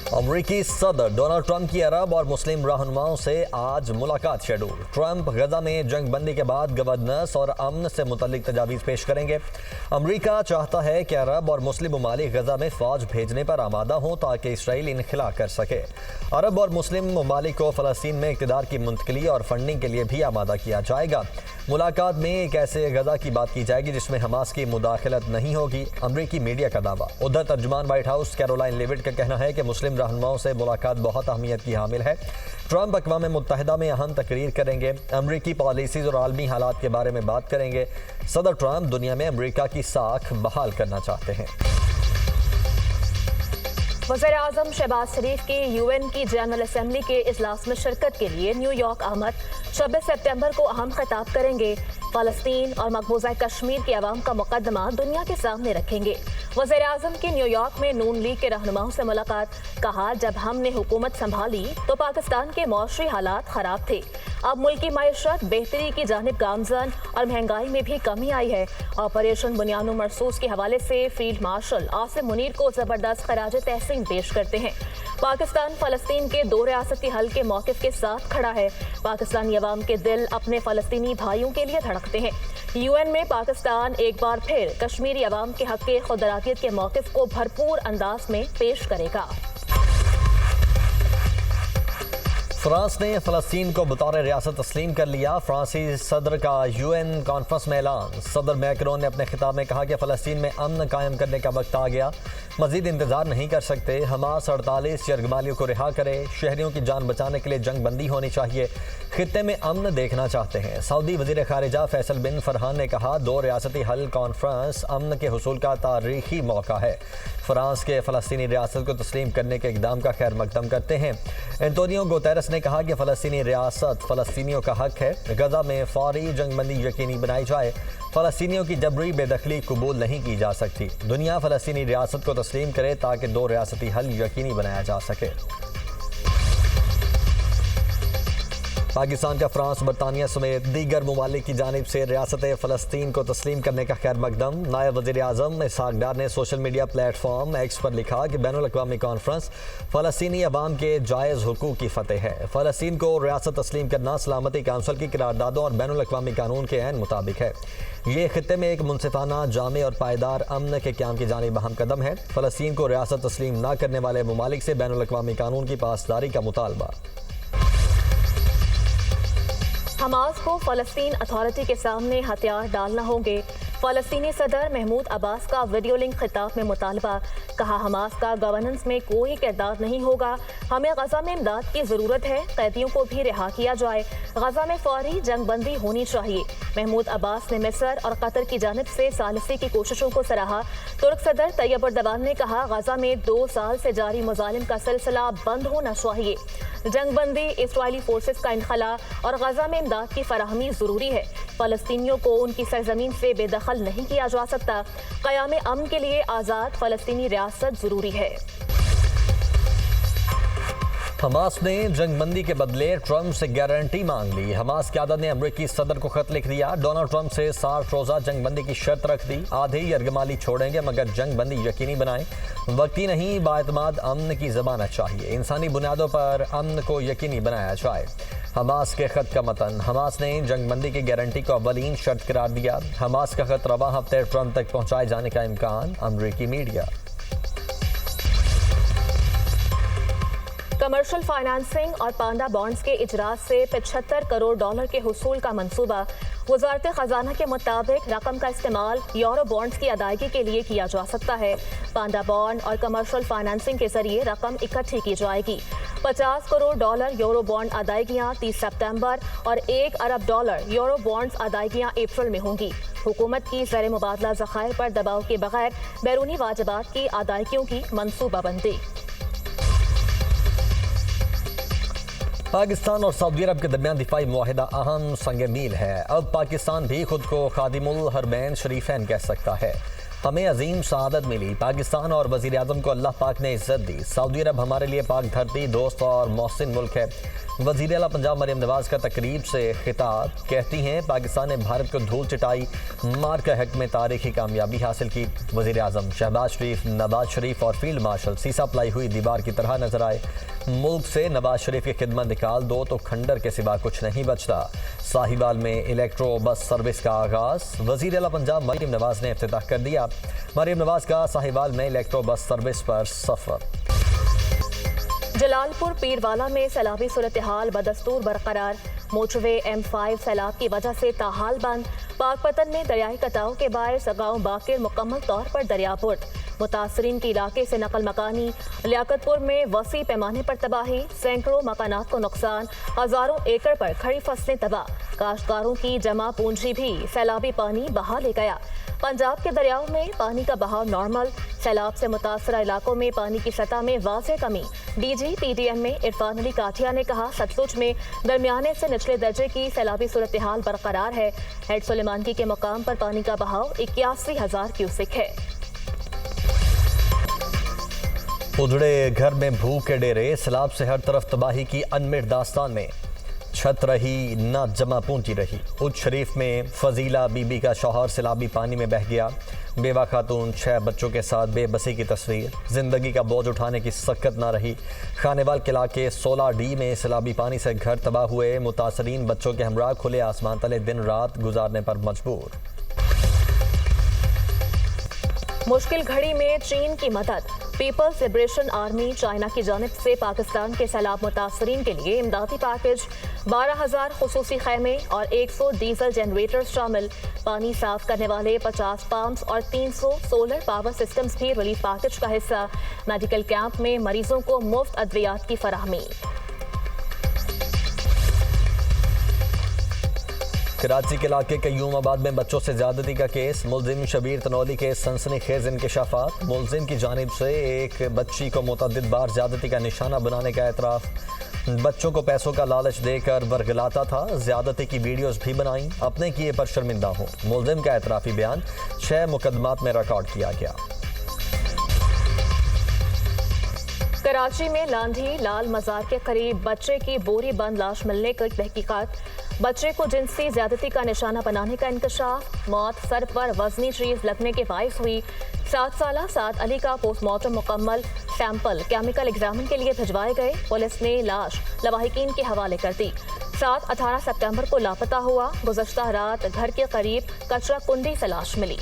अमरीकी सदर Donald Trump की अरब और मुस्लिम रहनुमाओं से आज मुलाकात शेड्यूल। ट्रंप गजा में जंग बंदी के बाद गवर्नेंस और अमन से मुतल्लिक तजावीज़ पेश करेंगे। अमरीका चाहता है कि अरब और मुस्लिम ममालिक गजा में फ़ौज भेजने पर आमादा हों ताकि इसराइल इनखला कर सके। अरब और मुस्लिम ममालिक को फ़लस्तीन में इक़्तिदार की मुंतकिली और फंडिंग के लिए भी आमादा किया जाएगा। मुलाकात में एक ऐसे गजा की बात की जाएगी जिसमें हमास की मुदाखलत नहीं होगी, अमरीकी मीडिया का दावा। उधर तर्जुमान व्हाइट हाउस कैरोलाइन लेविट का कहना है कि मुस्लिम रहनुमाओं से मुलाकात बहुत अहमियत की हामिल है। ट्रंप अक़वाम मुत्तहिदा में अहम तकरीर करेंगे, अमरीकी पॉलिसीज़ और आलमी हालात के बारे में बात करेंगे। सदर ट्रंप दुनिया में अमरीका की साख बहाल करना चाहते हैं। वज़ीर-ए-आज़म शहबाज शरीफ के यूएन की जनरल असम्बली के इजलास में शिरकत के लिए न्यूयॉर्क आमद 26 सितंबर को अहम खिताब करेंगे। फ़लस्तीन और मकबूजा कश्मीर के अवाम का मुकदमा दुनिया के सामने रखेंगे। वज़ीर-ए-आज़म की न्यूयॉर्क में नून लीग के रहनुमाओं से मुलाकात। कहा, जब हमने हुकूमत संभाली तो पाकिस्तान के मौशरी हालात ख़राब थे। अब मुल्क की मईशत बेहतरी की जानिब गामजन और महंगाई में भी कमी आई है। ऑपरेशन बुनियानो मरसूस के हवाले से फील्ड मार्शल आसिम मुनीर को ज़बरदस्त खराज तहसीन पेश करते हैं। पाकिस्तान फ़लस्तीन के दो रियासती हल के मौक़िफ़ के साथ खड़ा है। पाकिस्तानी अवाम के दिल अपने फ़लस्तीनी भाइयों के लिए धड़कते हैं। यूएन में पाकिस्तान एक बार फिर कश्मीरी अवाम के हक़ के खुदरातियत के मौक़िफ़ को भरपूर अंदाज में पेश करेगा। फ्रांस ने फ़लस्तीन को बतौर रियासत तस्लीम कर लिया। फ्रांसीसी सदर का यूएन कॉन्फ्रेंस में ऐलान। सदर मैक्रोन ने अपने खिताब में कहा कि फ़लस्तीन में अमन कायम करने का वक्त आ गया, मजीद इंतजार नहीं कर सकते। हमास 48 यरगमालियों को रिहा करे। शहरियों की जान बचाने के लिए जंग बंदी होनी चाहिए। खित्ते में अमन देखना चाहते हैं। सऊदी वज़ीर ख़ारिजा फैसल बिन फरहान ने कहा, दो रियासती हल कॉन्फ्रेंस अमन के हुसूल का तारीखी मौका है। फ्रांस के फ़लस्तीनी रियासत को तस्लीम करने के इक़दाम का खैर मकदम करते हैं। एंटोनियो गुतेरेस ने कहा कि फ़लस्तीनी रियासत फ़लस्तीनियों का हक है। गजा में फ़ौरी जंगबंदी यकीनी बनाई जाए। फ़लस्तीनियों की जबरी बेदखली कबूल नहीं की जा सकती। दुनिया फ़लस्तीनी रियासत को तस्लीम करे ताकि दो रियासती हल यकीनी बनाया जा सके। पाकिस्तान का फ्रांस, बरतानिया समेत दीगर ममालिक की जानिब से रियासत फ़लस्तीन को तस्लीम करने का खैर मकदम। नायब वज़ीर-ए-आज़म इसहाक़ डार ने सोशल मीडिया प्लेटफॉर्म एक्स पर लिखा कि बैनुल-अक़वामी कॉन्फ्रेंस फ़लस्तीनी अवाम के जायज़ हुकूक़ की फ़तेह है। फ़लस्तीन को रियासत तस्लीम करना सलामती काउंसिल की करारदादों और बैनुल-अक़वामी कानून के ऐन मुताबिक है। ये खित्ते में एक मुनसिफाना, जामे और पायदार अमन के क़याम की जानिब अहम कदम है। फ़लस्तीन को रियासत तस्लीम न करने वाले ममालिक से बैनुल-अक़वामी कानून की पासदारी का मुतालबा। हमास को फ़लस्तीन अथॉरिटी के सामने हथियार डालना होंगे। फ़लस्तीनी सदर महमूद अब्बास का वीडियो लिंक खिताब में मुतालबा। कहा, हमास का गवर्नेंस में कोई किरदार नहीं होगा। हमें गजा में इमदाद की ज़रूरत है। कैदियों को भी रिहा किया जाए। गजा में फ़ौरी जंग बंदी होनी चाहिए। महमूद अब्बास ने मिस्र और कतर की जानिब से सालिसी की कोशिशों को सराहा। तुर्क सदर तैयब अर्दोगान ने कहा, गजा में 2 साल से जारी मुजालिम का सिलसिला बंद होना चाहिए। जंग बंदी, इसराइली फोर्सेस का इनखला और गजा में इमदाद की फराहमी ज़रूरी है। फ़लस्तीनियों को उनकी सरजमीन से बेदखल नहीं किया जा सकता। क़याम अमन के लिए आज़ाद फ़लस्तीनी रियासत ज़रूरी है। हमास ने जंगबंदी के बदले ट्रंप से गारंटी मांग ली। हमास क़यादत ने अमरीकी सदर को खत लिख दिया। डोनाल्ड ट्रंप से 60 रोज़ा जंगबंदी की शर्त रख दी। आधे यरगमाली छोड़ेंगे मगर जंगबंदी यकीनी बनाएं। वक्ती नहीं, बाएतमाद अमन की ज़मानत चाहिए। इंसानी बुनियादों पर अमन को यकीनी बनाया जाए। हमास के खत का मतन। हमास ने जंगबंदी की गारंटी को अव्वलीन शर्त करार दिया। हमास का खत रवा हफ्ते ट्रंप तक पहुँचाए जाने का इम्कान, अमरीकी मीडिया। कमर्शियल फाइनेंसिंग और पांडा बॉन्ड्स के इजरात से 75 करोड़ डॉलर के हुसूल का मंसूबा। वज़ारत ख़जाना के मुताबिक रकम का इस्तेमाल यूरो बॉन्ड्स की अदायगी के लिए किया जा सकता है। पांडा बॉन्ड और कमर्शियल फाइनेंसिंग के जरिए रकम इकट्ठी की जाएगी। 50 करोड़ डॉलर यूरो बॉन्ड अदायगियाँ 30 सितंबर और 1 अरब डॉलर यूरो बॉन्ड्स अदायगियाँ अप्रैल में होंगी। हुकूमत की ज़र मुबादला ज़खायर पर दबाव के बगैर बैरूनी वाजिबात की अदायगियों की मनसूबाबंदी। पाकिस्तान और सऊदी अरब के दरमियान दिफाई मुआहिदा अहम संग मील है। अब पाकिस्तान भी खुद को खादिमुल हरमैन शरीफैन कह सकता है। हमें अजीम शहादत मिली। पाकिस्तान और वज़ीर आज़म को अल्लाह पाक ने इज्जत दी। सऊदी अरब हमारे लिए पाक धरती, दोस्त और मोहसिन मुल्क है। वज़ीर आला पंजाब मरियम नवाज का तकरीब से खिताब। कहती हैं पाकिस्तान ने भारत को धूल चटाई, मार के हक में तारीखी कामयाबी हासिल की। वज़ीर आज़म शहबाज शरीफ, नवाज शरीफ और फील्ड मार्शल सीसा पलाई हुई दीवार की तरह नजर आए। मुल्क से नवाज शरीफ की खिदमत निकाल दो तो खंडर के सिवा कुछ नहीं बचता। साहिवाल में इलेक्ट्रो बस सर्विस का आगाज। वज़ीर आला पंजाब मरियम नवाज ने इफ्तिताह कर दिया। मरियम नवाज का साहिवाल में इलेक्ट्रो बस सर्विस पर सफर। जलालपुर पीरवाला में सैलाबी सूरत हाल बदस्तूर बरकरार। मोटरवे M5 सैलाब की वजह से ताहाल बंद। पाकपतन में दरियाई कटाव के बायस गांव बाकिर मुकम्मल तौर पर दरियापुर। मुतासरीन के इलाके से नकल मकानी। लियाकतपुर में वसी पैमाने पर तबाही, सैकड़ों मकानात को नुकसान, हजारों एकड़ पर खड़ी फसलें तबाह। काश्तकारों की जमा पूंजी भी सैलाबी पानी बहा ले गया। पंजाब के दरियाओं में पानी का बहाव नॉर्मल। सैलाब से मुतासरा इलाकों में पानी की सतह में वाज़ेह कमी। DG PDM में इरफान अली काठिया ने कहा सतलुज में दरमियाने से निचले दर्जे की सैलाबी सूरत हाल बरकरार है। हेड सुलेमानकी के मुकाम पर पानी का बहाव 81,000 क्यूसिक है। उजड़े घर में भूख के डेरे, सैलाब से हर तरफ तबाही की अनमिट दास्तान में। छत रही न जमा पूंजी रही। उच्च शरीफ में फजीला बीबी का शौहर सैलाबी पानी में बह गया। बेवा खातून 6 बच्चों के साथ बेबसी की तस्वीर। जिंदगी का बोझ उठाने की सक्कत ना रही। खानेवाल के इलाके 16D में सैलाबी पानी से घर तबाह हुए। मुतासरीन बच्चों के हमरा खुले आसमान तले दिन रात गुजारने पर मजबूर। मुश्किल घड़ी में चीन की मदद। पीपल्स लिबरेशन आर्मी चाइना की जानिब से पाकिस्तान के सैलाब मुतासरीन के लिए इमदादी पैकेज। 12,000 खुसूसी खैमे और 100 डीजल जनरेटर शामिल। पानी साफ करने वाले 50 पंप्स और 300 सोलर पावर सिस्टम्स भी रिलीफ पैकेज का हिस्सा। मेडिकल कैंप में मरीजों को मुफ्त अद्वियात की फराहमी। कराची के इलाके कयूमाबाद में बच्चों से ज्यादती का केस। मुलजिम शबीर तनौली के सनसनीखेज इंकशाफात। मुलजिम की जानिब से एक बच्ची को मुतअद्दिद बार ज्यादती का निशाना बनाने का एतराफ़। बच्चों को पैसों का लालच देकर वर्गलाता था। ज्यादती की वीडियोस भी बनाई। अपने किए पर शर्मिंदा हूँ। मुलजिम का एतराफ़ी बयान 6 मुकदमात में रिकॉर्ड किया गया। कराची में लांधी लाल मजार के करीब बच्चे की बोरी बंद लाश मिलने की तहकीकात। बच्चे को जिनसी ज्यादती का निशाना बनाने का इंकशाफ। मौत सर पर वजनी चीज लगने के बायस हुई। 7 साला साद अली का पोस्टमार्टम मुकम्मल। सैंपल केमिकल एग्जामिन के लिए भिजवाए गए। पुलिस ने लाश लवाहिकीन के हवाले कर दी। 18 सितंबर को लापता हुआ। गुज़श्ता रात घर के करीब कचरा कुंडी से लाश मिली।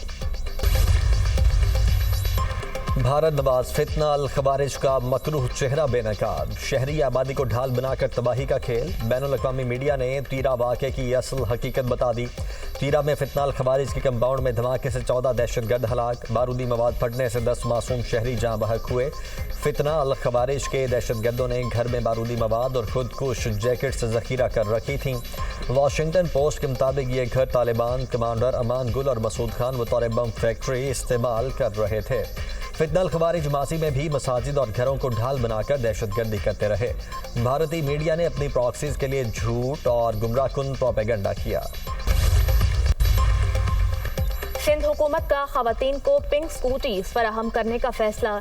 भारत नवाज फितना अल खवारिज का मकरूह चेहरा बेनकाब। शहरी आबादी को ढाल बनाकर तबाही का खेल। बैनुल अक़वामी मीडिया ने तीरा वाक़े की असल हकीकत बता दी। तीरा में फितना अल खवारिज के कंपाउंड में धमाके से 14 दहशतगर्द हलाक। बारूदी मवाद फटने से 10 मासूम शहरी जाँ बहक हुए। फितना अल खवारिज के दहशतगर्दों ने घर में बारूदी मवाद और खुदकुश जैकेट से जखीरा कर रखी थी। वाशिंगटन पोस्ट के मुताबिक ये घर तालिबान कमांडर अमान गुल और मसूद खान बतौर बम फैक्ट्री इस्तेमाल कर रहे थे। फितना अल खवारिज माजी में भी मसाजिद और घरों को ढाल बनाकर दहशतगर्दी करते रहे। भारतीय मीडिया ने अपनी प्रॉक्सीज के लिए झूठ और गुमराहकुन प्रोपेगेंडा किया। सिंध हुकूमत का खवातीन को पिंक स्कूटीज फराहम करने का फैसला।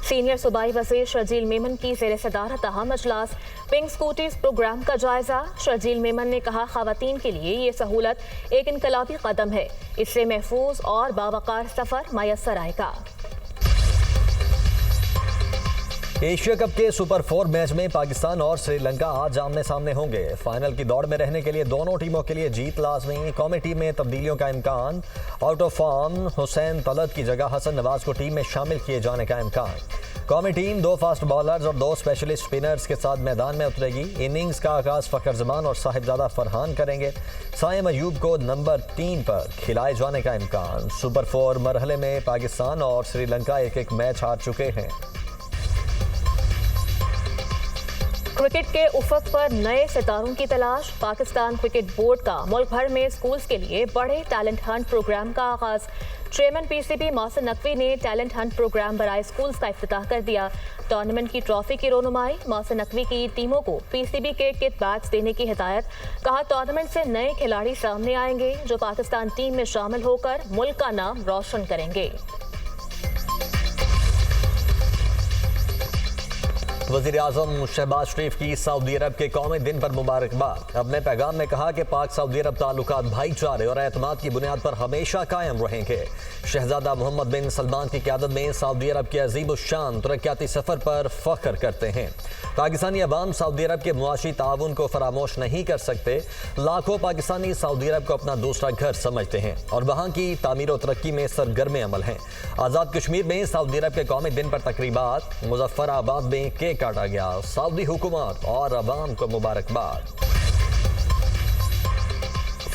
सीनियर सूबाई वज़ीर शर्जील मेमन की ज़ेर सदारत अहम इजलास। पिंक स्कूटीज प्रोग्राम का जायजा। शर्जील मेमन ने कहा खवातीन के लिए ये सहूलत एक इनकलाबी कदम है। इससे महफूज और बावकार सफ़र मैसर आएगा। एशिया कप के सुपर 4 मैच में पाकिस्तान और श्रीलंका आज आमने सामने होंगे। फाइनल की दौड़ में रहने के लिए दोनों टीमों के लिए जीत लाजमी। कौमी टीम में तब्दीलियों का इम्कान। Out of form Hussain Talat की जगह हसन नवाज को टीम में शामिल किए जाने का इम्कान। कौमी टीम 2 फास्ट बॉलर्स और 2 स्पेशलिस्ट स्पिनर्स के साथ मैदान में उतरेगी। इनिंग्स का आगाज फ़खर जमान और साहिबजादा फरहान करेंगे। साइम अयूब को नंबर 3 पर खिलाए जाने का इम्कान। सुपर 4 मरहले में पाकिस्तान और श्रीलंका एक मैच हार चुके हैं। क्रिकेट के उफक पर नए सितारों की तलाश। पाकिस्तान क्रिकेट बोर्ड का मुल्क भर में स्कूल्स के लिए बड़े टैलेंट हंट प्रोग्राम का आगाज। चेयरमैन PCB मोहसिन नकवी ने टैलेंट हंट प्रोग्राम बराए स्कूल्स का इफ्तिताह कर दिया। टूर्नामेंट की ट्रॉफी की रोनुमाई। मोहसिन नकवी की टीमों को PCB के किट बैग्स देने की हिदायत। कहा टूर्नामेंट से नए खिलाड़ी सामने आएंगे जो पाकिस्तान टीम में शामिल होकर मुल्क का नाम रोशन करेंगे। वज़ीर आज़म शहबाज शरीफ की सऊदी अरब के कौमी दिन पर मुबारकबाद। अपने पैगाम में कहा कि पाक सऊदी अरब ताल्लुकात भाईचारे और एतमाद की बुनियाद पर हमेशा कायम रहेंगे। शहजादा मोहम्मद बिन सलमान की क़यादत में सऊदी अरब के अजीब शान तरक्याती सफ़र पर फ़ख्र करते हैं। पाकिस्तानी अवाम सऊदी अरब के मुआशी ताउन को फरामोश नहीं कर सकते। लाखों पाकिस्तानी सऊदी अरब को अपना दूसरा घर समझते हैं और वहाँ की तामीर और तरक्की में सरगर्म अमल हैं। आज़ाद कश्मीर में सऊदी अरब के कौमी दिन पर तकरीबात। मुजफ्फराबाद में केक काटा गया। सऊदी हुकूमत और अवाम को मुबारकबाद।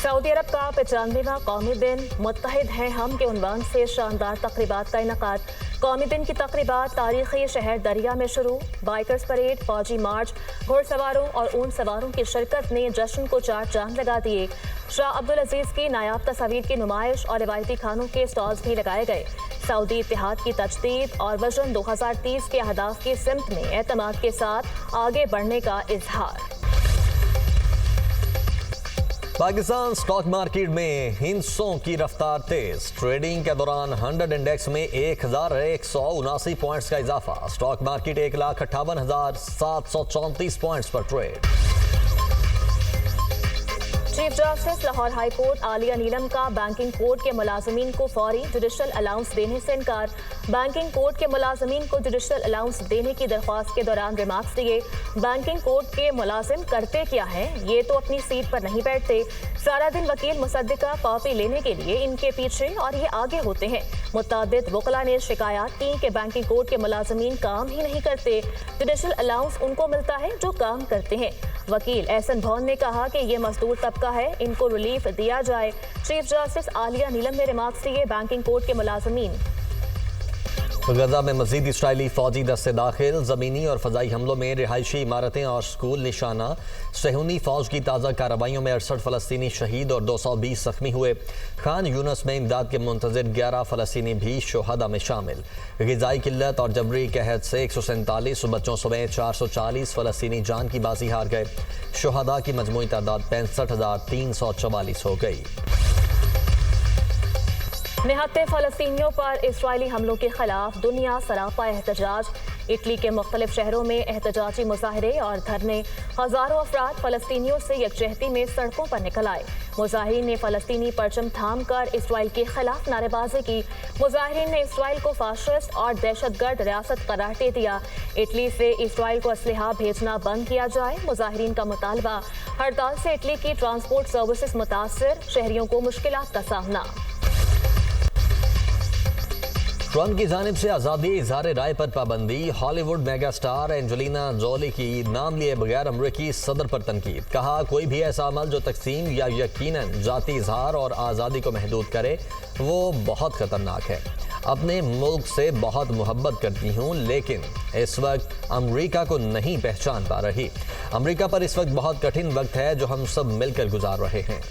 सऊदी अरब का 95वां कौमी दिन मुत्तहिद हैं हम के उन्वान से शानदार तकरीबात का इनकाद। कौमी दिन की तकरीबात तारीखी शहर दरिया में शुरू। बाइकर्स परेड, फौजी मार्च, घुड़सवारों और ऊंट सवारों की शिरकत ने जश्न को चार चांद लगा दिए। शाह अब्दुल अजीज की नायाब तस्वीर की नुमाइश और रिवायती खानों के स्टॉल्स भी लगाए गए। सऊदी इत्तेहाद की तजदीद और विजन 2030 के अहदाफ की सिमत में एतमाद के साथ आगे बढ़ने का इजहार। पाकिस्तान स्टॉक मार्केट में हिंसों की रफ्तार तेज। ट्रेडिंग के दौरान 100 इंडेक्स में 1179 पॉइंट्स का इजाफा। स्टॉक मार्केट 1,58,734 पॉइंट्स पर ट्रेड। Chief justice Lahore high court Aliya Neelam का बैंकिंग कोर्ट के मुलाजमीन को फौरी जुडिशल अलाउंस देने से इनकार। बैंकिंग कोर्ट के मुलाजमीन को जुडिशल अलाउंस देने की दरख्वास्त के दौरान रिमार्क्स दिए। बैंकिंग कोर्ट के मुलाजिम करते क्या हैं, ये तो अपनी सीट पर नहीं बैठते। सारा दिन वकील मुसद्दिका कॉपी लेने के लिए इनके पीछे और ये आगे होते हैं। मुताबिद वकला ने शिकायत की कि बैंकिंग कोर्ट के मुलाजमीन काम ही नहीं करते। जुडिशल अलाउंस उनको मिलता है जो काम करते हैं। वकील एहसन भौन ने कहा कि ये मजदूर तबका है, इनको रिलीफ दिया जाए। चीफ जस्टिस आलिया नीलम ने रिमार्क्स दिए बैंकिंग कोर्ट के मुलाजमीन। गजा में मजीद इसराइली फौजी दस्ते दाखिल। ज़मीनी और फ़ज़ाई हमलों में रिहायशी इमारतें और स्कूल निशाना। सहूनी फ़ौज की ताज़ा कार्रवाइयों में 68 फ़लस्तीनी शहीद और 220 ज़ख्मी हुए। खान यूनस में इमदाद के मुंतज़िर 11 फ़लस्तीनी भी शोहदा में शामिल। ग़िज़ाई किल्लत और जबरी कहत से 147 बच्चों समेत 440 फ़लस्तीनी जान की बाजी हार गए। शोहदा की मजमूई तादाद 65,344 हो गई। निहत्ते फ़लस्तीनियों पर इस्राइली हमलों के खिलाफ दुनिया सरापा एहतजाज। इटली के मुख्तलिफ शहरों में एहतजाजी मुजाहरे और धरने। हज़ारों अफराद फ़लस्तीनियों से यकजहती में सड़कों पर निकल आए। मुजाहिरीन ने फ़लस्तीनी परचम थाम कर इसराइल के खिलाफ नारेबाजी की। मुजाहिरीन ने इसराइल को फाशिस्ट और दहशतगर्द रियासत करार दे दिया। इटली से इसराइल को असलहा भेजना बंद किया जाए। मुजाहिरीन का मुतालबा। हड़ताल से इटली की ट्रांसपोर्ट सर्विसेज मुतासर, शहरियों को मुश्किलात का सामना। ट्रंप की जानिब से आज़ादी इज़हार राय पर पाबंदी। Hollywood mega star Angelina Jolie की नाम लिए बगैर अमरीकी सदर पर तनकीद। कहा कोई भी ऐसा अमल जो तकसीम या यकीनन जाती इज़हार और आज़ादी को महदूद करे वो बहुत ख़तरनाक है। अपने मुल्क से बहुत मोहब्बत करती हूँ लेकिन इस वक्त अमरीका को नहीं पहचान पा रही। अमरीका पर इस वक्त बहुत कठिन वक्त है जो हम सब मिलकर गुजार रहे हैं।